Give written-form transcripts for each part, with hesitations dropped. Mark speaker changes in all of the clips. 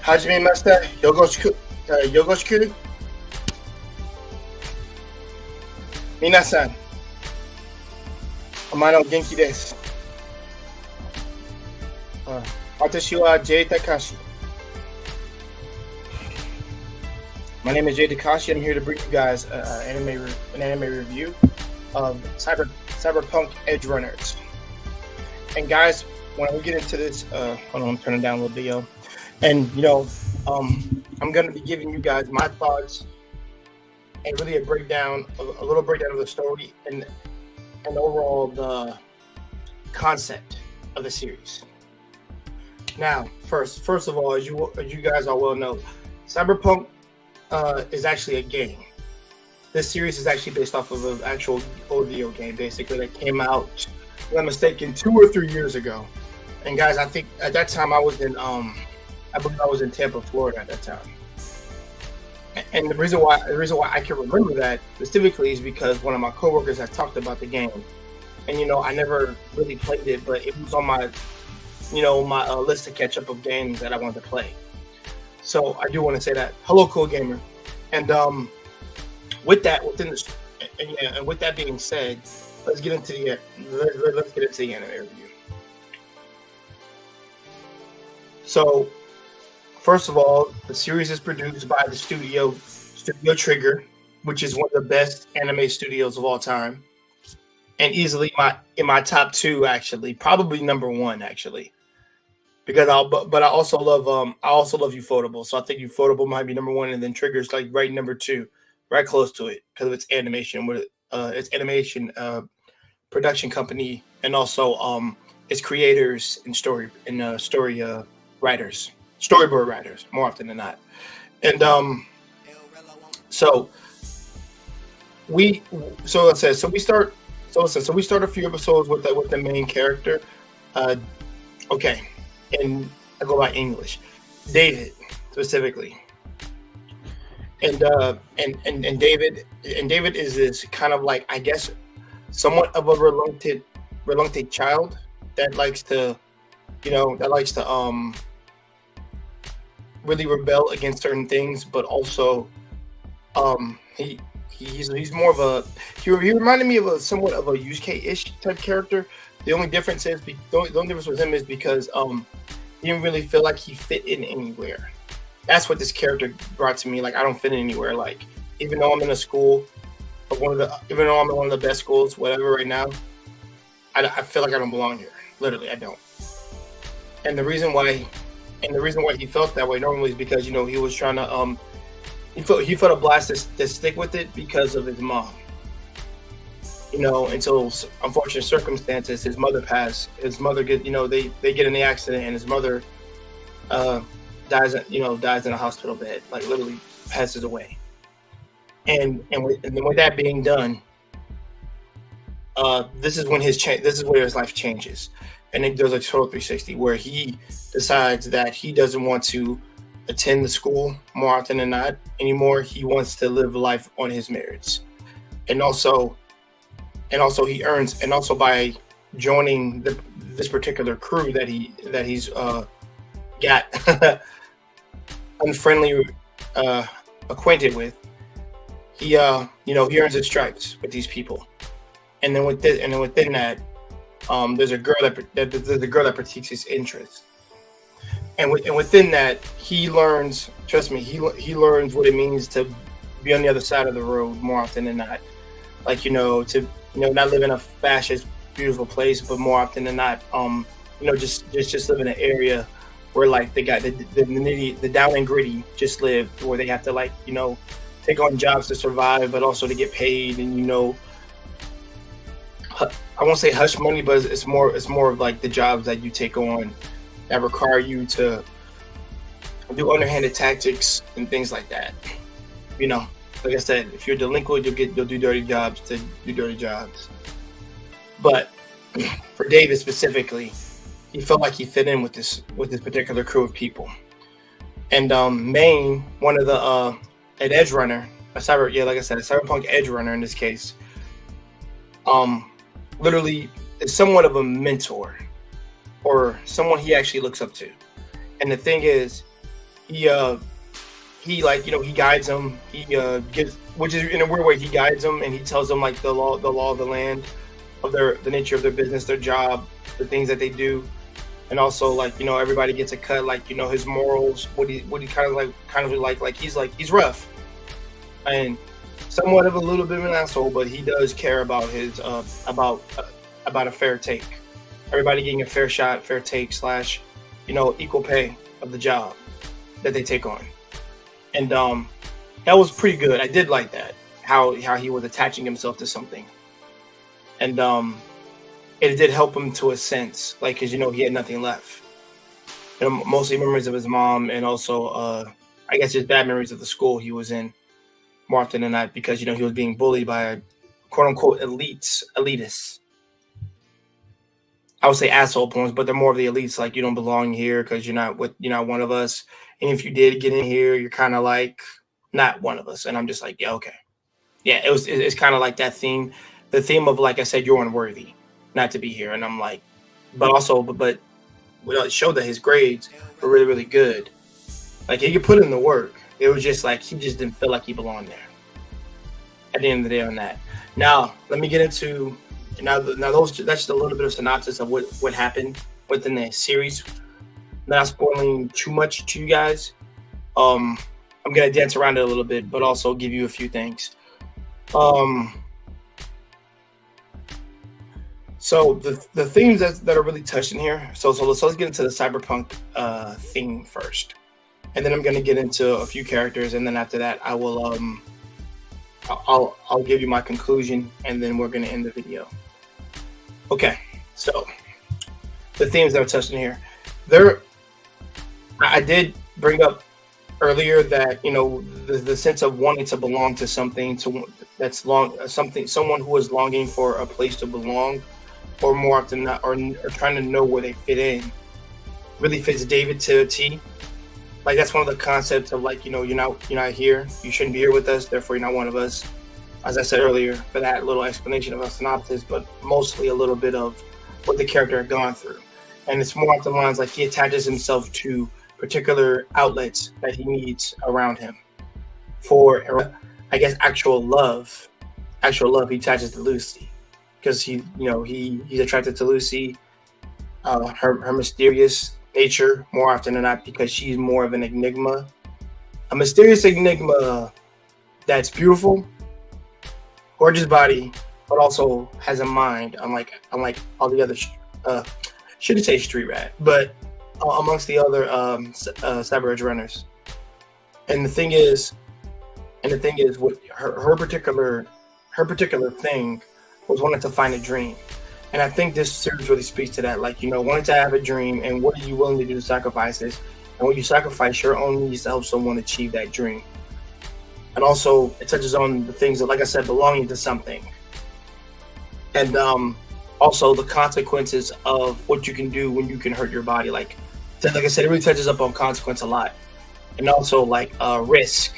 Speaker 1: 始めました。よろしく、よろしく。皆さん、お前の元気です。私は J Takashi. My name is J Takashi. I'm here to bring you guys an anime review of CyberPunk Edgerunners. And guys, when we get into this, hold on, I'm turning down a little video. And I'm gonna be giving you guys my thoughts and really a little breakdown of the story and overall the concept of the series. Now, first of all, as you guys all well know, CyberPunk is actually a game. This series is actually based off of an actual audio game, basically, that came out, if I'm not mistaken, 2 or 3 years ago. And guys, I think at that time I believe I was in Tampa, Florida at that time. And the reason why I can remember that specifically is because one of my coworkers had talked about the game, and I never really played it, but it was on my my list to catch up of games that I wanted to play. So I do want to say that. Hello, cool gamer. And with that being said, let's get into the anime review. So, first of all, the series is produced by the Studio Trigger, which is one of the best anime studios of all time, and easily in my top 2, actually, probably number 1, actually, because I also love Ufotable, so I think Ufotable might be number 1, and then Trigger's like right number 2, right close to it because of its animation, production company, and also its creators and storyboard writers more often than not. And so we start a few episodes with the main character. Okay, and I go by English, David specifically. And David is this kind of like, I guess, somewhat of a reluctant child that likes to really rebel against certain things, but also he's more of a he reminded me of somewhat of a Yusuke-ish type character. The only difference with him is because he didn't really feel like he fit in anywhere. That's what this character brought to me. Like, I don't fit in anywhere. Like, even though I'm in a school even though I'm in one of the best schools, whatever, right now, I feel like I don't belong here. Literally, I don't. And the reason why he felt that way normally is because he was trying to he felt a blast to stick with it because of his mom. Until unfortunate circumstances, his mother passed. His mother get they get in the accident, and his mother dies in a hospital bed, like literally passes away. And then with that being done, this is where his life changes. And it does a total 360 where he decides that he doesn't want to attend the school more often than not anymore. He wants to live life on his merits, and also he earns, and also by joining this particular crew that he's got unfriendly acquainted with, he earns his stripes with these people, and then within that. There's a girl that critiques his interest, and within that, he learns. Trust me, he learns what it means to be on the other side of the road more often than not. Like to not live in a fashionable, beautiful place, but more often than not, just live in an area where like the down and gritty just live, where they have to take on jobs to survive, but also to get paid, and I won't say hush money, but it's more of like the jobs that you take on that require you to do underhanded tactics and things like that. Like I said, if you're delinquent, you'll do dirty jobs to do dirty jobs. But for David specifically, he felt like he fit in with this particular crew of people. And Maine, one of the an Edgerunner, like I said, a Cyberpunk Edgerunner in this case, literally is somewhat of a mentor or someone he actually looks up to. And the thing is, he like he guides him. He gives, which is in a weird way, he guides him and he tells them like the law of the land, of the nature of their business, their job, the things that they do, and also like everybody gets a cut, like his morals, what he kind of like he's rough and somewhat of a little bit of an asshole, but he does care about his about a fair take, everybody getting a fair shot, fair take slash equal pay of the job that they take on. And that was pretty good. I did like that, how he was attaching himself to something, and it did help him to a sense, like because he had nothing left. Mostly memories of his mom, and also I guess just bad memories of the school he was in more often than not, because he was being bullied by quote unquote elitists. I would say asshole points, but they're more of the elites. Like, you don't belong here because you're not one of us. And if you did get in here, you're kind of like not one of us. And I'm just like, yeah, okay. Yeah, it's kind of like that theme. The theme of, like I said, you're unworthy not to be here. And I'm like, but it showed that his grades were really, really good. Like, he could put in the work. It was just like, he just didn't feel like he belonged there at the end of the day on that. Now, let me get into, that's just a little bit of synopsis of what happened within the series. Not spoiling too much to you guys. I'm gonna dance around it a little bit, but also give you a few things. So the themes that are really touched in here. So let's get into the cyberpunk theme first, and then I'm gonna get into a few characters, and then after that I will I'll give you my conclusion, and then we're gonna end the video. Okay, so the themes that are touched in here, I did bring up earlier that the sense of wanting to belong to something, someone who is longing for a place to belong, or more often not, or trying to know where they fit in, really fits David to a T. Like, that's one of the concepts of, like, you're not here, you shouldn't be here with us, therefore you're not one of us. As I said earlier, for that little explanation of a synopsis, but mostly a little bit of what the character had gone through. And it's more often lines like he attaches himself to particular outlets that he needs around him for, I guess, actual love. He attaches to Lucy because he's attracted to Lucy, her mysterious nature more often than not, because she's more of an enigma, a mysterious enigma that's beautiful, gorgeous body, but also has a mind, unlike all the other shouldn't say street rat, but amongst the other Egderunners. And the thing is, what her particular thing was wanting to find a dream. And I think this series really speaks to that, like, wanting to have a dream, and what are you willing to do to sacrifice this? And when you sacrifice your own needs to help someone achieve that dream. And also, it touches on the things that, like I said, belonging to something. And also the consequences of what you can do when you can hurt your body. Like I said, it really touches up on consequence a lot. And also, like, risk,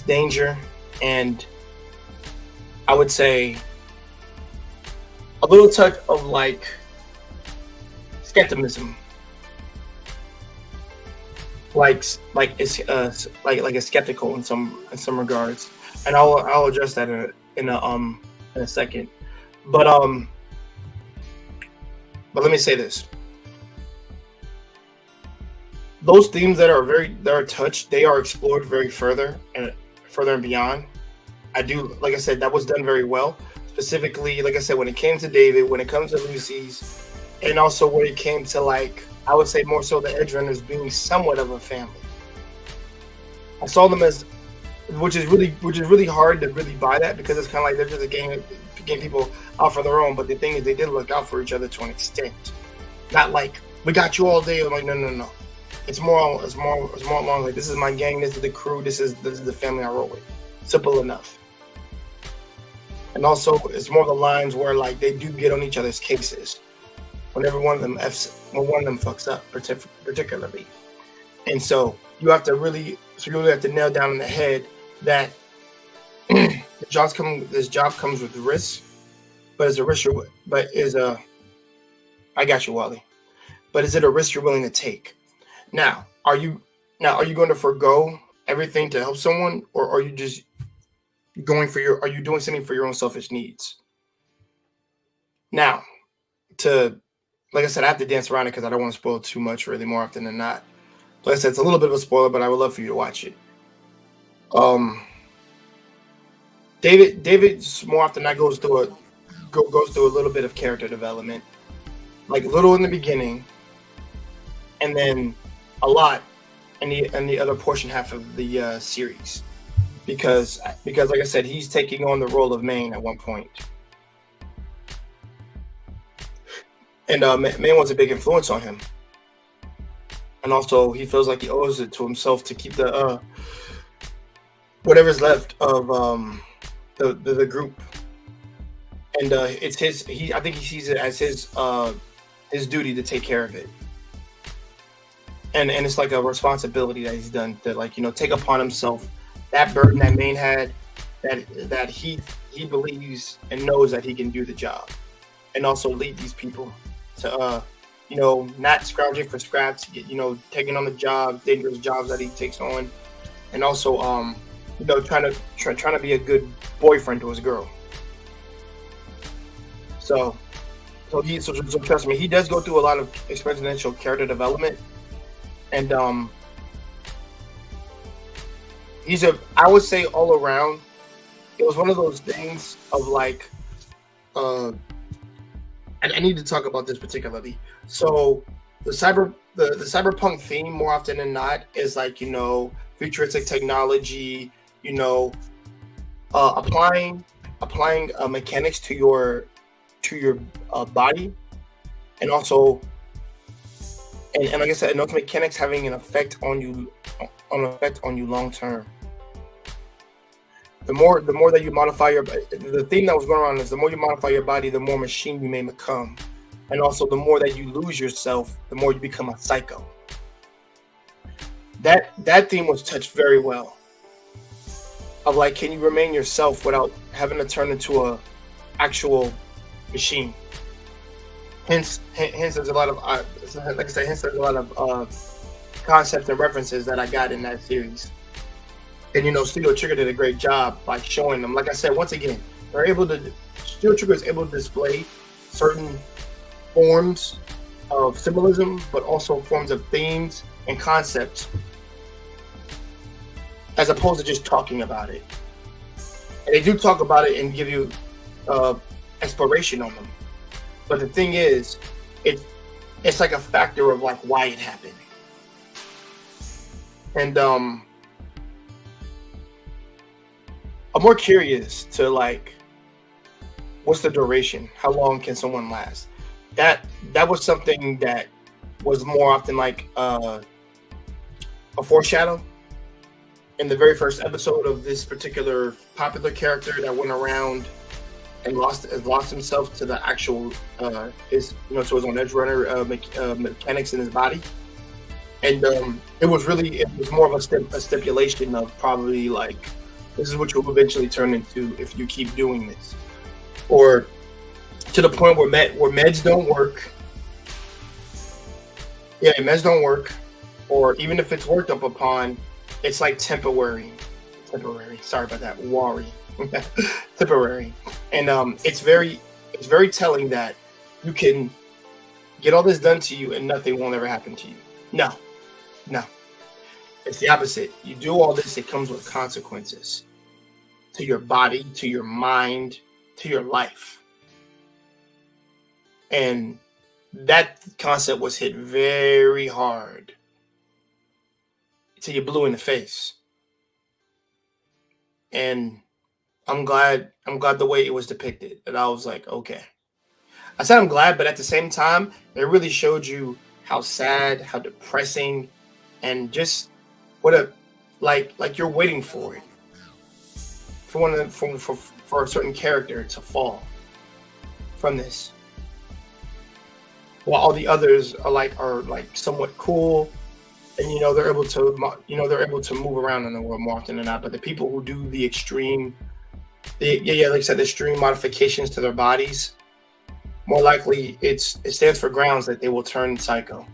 Speaker 1: danger, and I would say a little touch of, like, skepticism. Like it's like a skeptical in some regards, and I'll address that in a second. But let me say this: those themes that are touched, they are explored very further and beyond. I do, like I said, that was done very well. Specifically, like I said, when it came to David, when it comes to Lucy's, and also when it came to, like, I would say more so the Egderunners being somewhat of a family. I saw them as, which is really hard to really buy that, because it's kind of like they're just a game people out for their own. But the thing is, they did look out for each other to an extent. Not like, we got you all day. I'm like, no. It's more along like, this is my gang, this is the crew, this is the family I roll with. Simple enough. And also, it's more the lines where, like, they do get on each other's cases whenever one of them fucks up, particularly. And so you really have to nail down in the head that this job comes with risk, but is a risk I got you, Wally. But is it a risk you're willing to take? Now, are you Now, are you going to forego everything to help someone, or are you just are you doing something for your own selfish needs? Now, to like I said, I have to dance around it because I don't want to spoil too much, really, more often than not. Like I said, it's a little bit of a spoiler, but I would love for you to watch it. Um, David's more often than not goes through a little bit of character development, like little in the beginning, and then a lot in the other portion half of the series, because like I said, he's taking on the role of Maine at one point, and Maine was a big influence on him, and also he feels like he owes it to himself to keep the whatever's left of the group, and it's his. I think he sees it as his duty to take care of it, and it's like a responsibility that he's done to, like, take upon himself that burden that Maine had, that he believes and knows that he can do the job, and also lead these people to not scrounging for scraps, taking on the dangerous jobs that he takes on, and also trying to be a good boyfriend to his girl. So trust me, he does go through a lot of exponential character development, and I would say all around, it was one of those things of like, I need to talk about this particularly. So the cyberpunk theme, more often than not, is like, futuristic technology, applying mechanics to your body, and also and like I said, and those mechanics having an effect on you long term. The more that you modify the thing that was going on is, the more you modify your body, the more machine you may become, and also the more that you lose yourself, the more you become a psycho. That theme was touched very well. Of like, can you remain yourself without having to turn into a actual machine? Hence, there's a lot of like I said, there's a lot of concepts and references that I got in that series. And Studio Trigger did a great job by showing them. Like I said, once again, Studio Trigger is able to display certain forms of symbolism, but also forms of themes and concepts, as opposed to just talking about it. And they do talk about it and give you exploration on them. But the thing is, it's like a factor of like why it happened. And I'm more curious to like, what's the duration? How long can someone last? That was something that was more often like a foreshadow in the very first episode of this particular popular character that went around and lost himself to the actual to his own Edgerunner mechanics in his body. And it was more of a stipulation of probably like, this is what you'll eventually turn into if you keep doing this, or to the point where meds don't work. Yeah, meds don't work, or even if it's worked up upon, it's like temporary. Sorry about that. Temporary. And it's very telling that you can get all this done to you and nothing will ever happen to you. No. It's the opposite. You do all this, it comes with consequences to your body, to your mind, to your life. And that concept was hit very hard until you blew in the face. And I'm glad the way it was depicted. And I was like, okay. I said I'm glad, but at the same time, it really showed you how sad, how depressing, and just what a like you're waiting for it, for a certain character to fall from this, while all the others are like somewhat cool, and they're able to move around in the world more often than not. But the people who do the extreme, like I said, the extreme modifications to their bodies, more likely it stands for grounds that they will turn psycho.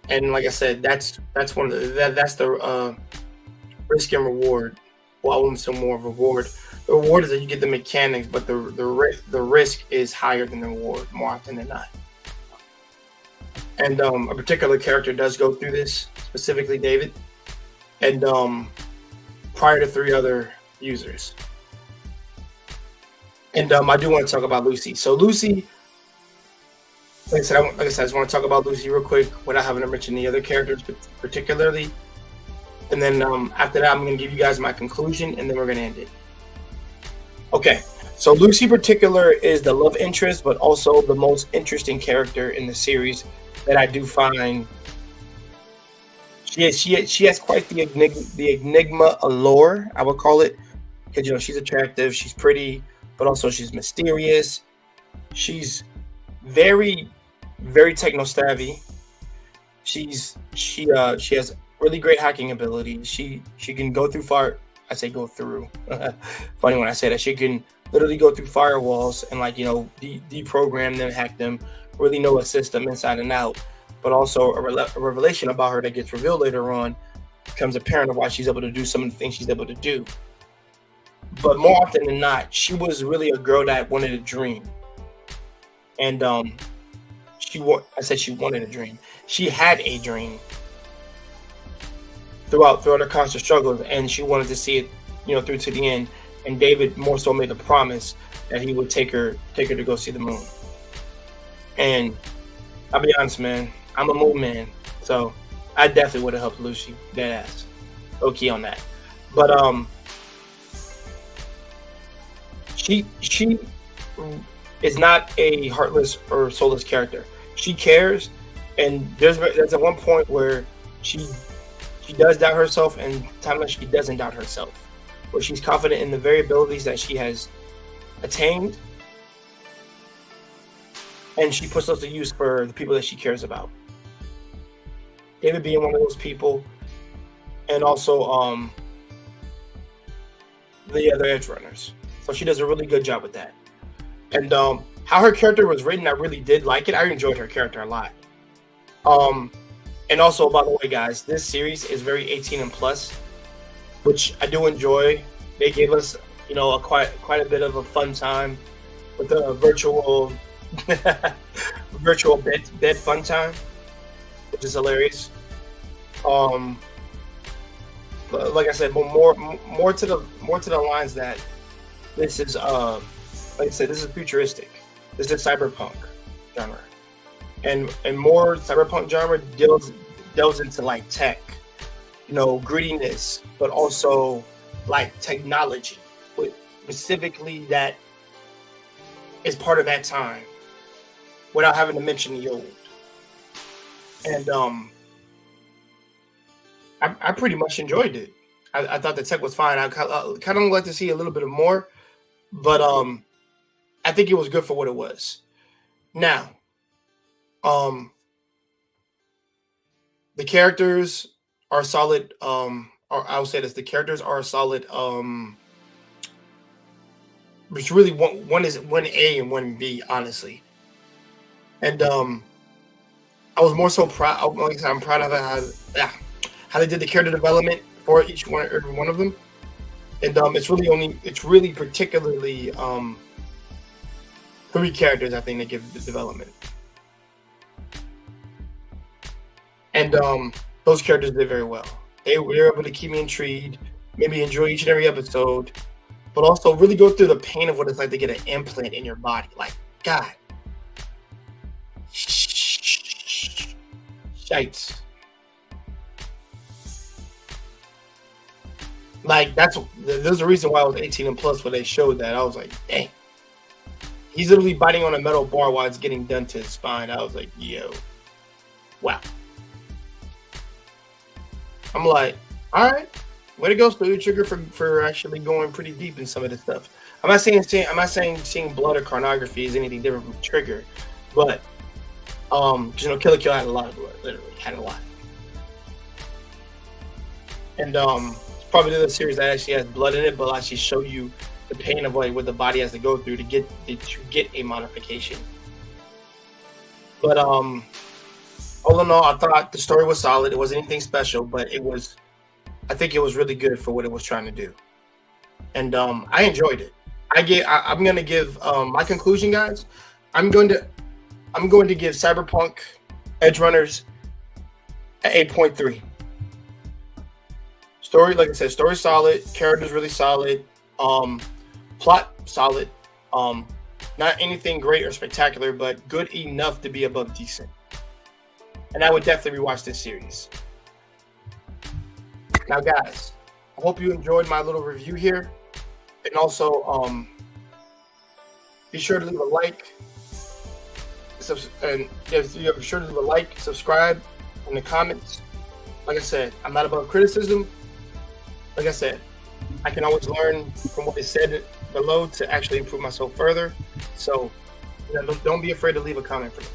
Speaker 1: And like I said, that's one of that's the risk and reward. Well, I wouldn't say more reward. The reward is that you get the mechanics, but the risk is higher than the reward more often than not. And a particular character does go through this, specifically David, and prior to 3 other users. And I do want to talk about Lucy. So Lucy, like I said, I just want to talk about Lucy real quick without having to mention the other characters particularly. And then after that, I'm going to give you guys my conclusion, and then we're going to end it. Okay, so Lucy in particular is the love interest, but also the most interesting character in the series that I do find. She has quite the enigma allure, I would call it, because she's attractive, she's pretty, but also she's mysterious. She's very, very techno savvy. She has really great hacking ability. She can go through fire. I say go through. Funny when I say that. She can literally go through firewalls and deprogram them, hack them. Really know a system inside and out. But also a revelation about her that gets revealed later on becomes apparent of why she's able to do some of the things she's able to do. But more often than not, she was really a girl that wanted a dream. And I said she wanted a dream. She had a dream throughout her constant struggles, and she wanted to see it, through to the end. And David more so made a promise that he would take her to go see the moon. And I'll be honest, man, I'm a moon man, so I definitely would have helped Lucy, dead ass, okay on that. But she is not a heartless or soulless character. She cares, and there's at one point where she does doubt herself, and times when she doesn't doubt herself, where she's confident in the very abilities that she has attained, and she puts those to use for the people that she cares about. David being one of those people, and also the other Edgerunners. So she does a really good job with that. And how her character was written, I really did like it. I enjoyed her character a lot. And also, by the way, guys, this series is very 18 and plus, which I do enjoy. They gave us, quite a bit of a fun time with the virtual bed fun time, which is hilarious. Like I said, but more to the lines that this is like I said, this is futuristic. This is cyberpunk genre. And more cyberpunk genre delves into like tech, grittiness, but also like technology, specifically that is part of that time, without having to mention the old. And I pretty much enjoyed it. I thought the tech was fine. I kind of like to see a little bit of more, but I think it was good for what it was. Now, the characters are solid. Or I would say this: the characters are solid. Which really one is 1A and 1B, honestly. And I was more so proud. Like I said, I'm proud of how they did the character development for every one of them. And it's really particularly 3 characters I think that give the development. And those characters did very well. They were able to keep me intrigued, maybe enjoy each and every episode, but also really go through the pain of what it's like to get an implant in your body. Like, God. Shites. Like, there's a reason why I was 18 and plus when they showed that. I was like, dang. He's literally biting on a metal bar while it's getting done to his spine. I was like, yo. Wow. I'm like, all right, way to go, Studio Trigger, for actually going pretty deep in some of this stuff. I'm not saying seeing blood or pornography is anything different from Trigger, but Kill la Kill had a lot of blood, literally had a lot. And it's probably the series that actually has blood in it, but actually show you the pain of what the body has to go through to get a modification. But all in all, I thought the story was solid. It wasn't anything special, but I think it was really good for what it was trying to do, and I enjoyed it. I'm gonna give my conclusion, guys. I'm going to give Cyberpunk Edgerunners an 8.3. Story, like I said, story solid, characters really solid, plot solid, not anything great or spectacular, but good enough to be above decent. And I would definitely rewatch this series. Now, guys, I hope you enjoyed my little review here, and also be sure to leave a like. And if you be sure to leave a like, subscribe in the comments. Like I said, I'm not above criticism. Like I said, I can always learn from what is said below to actually improve myself further. So, don't be afraid to leave a comment for me.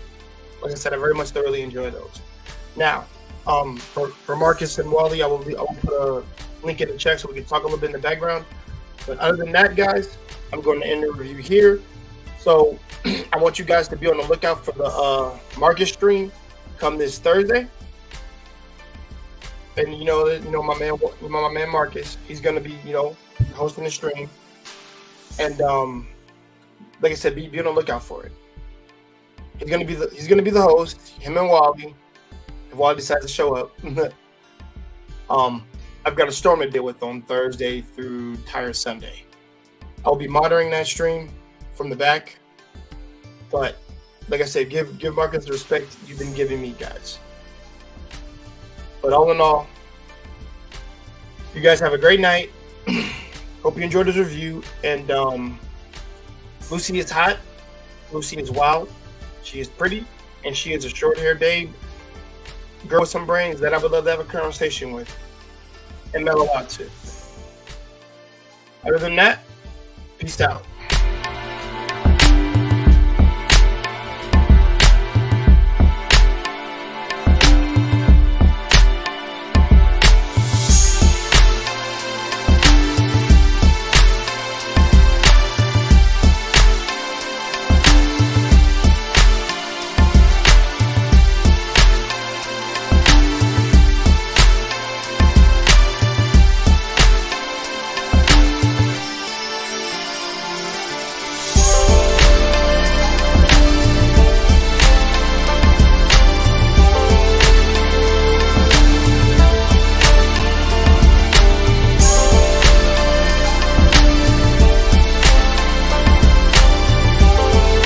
Speaker 1: Like I said, I very much thoroughly enjoy those. Now, for Marcus and Wally, I will put a link in the chat so we can talk a little bit in the background. But other than that, guys, I'm going to end the review here. So I want you guys to be on the lookout for the Marcus stream come this Thursday. And my man Marcus, he's gonna be hosting the stream. And like I said, be on the lookout for it. He's gonna be the host. Him and Wally, if Wally decides to show up. I've got a storm to deal with on Thursday through entire Sunday. I'll be monitoring that stream from the back, but like I said, give Marcus the respect you've been giving me, guys. But all in all, you guys have a great night. Hope you enjoyed this review. And Lucy is hot. Lucy is wild. She is pretty, and she is a short-haired babe, girl with some brains that I would love to have a conversation with and mellow out to. Other than that, peace out.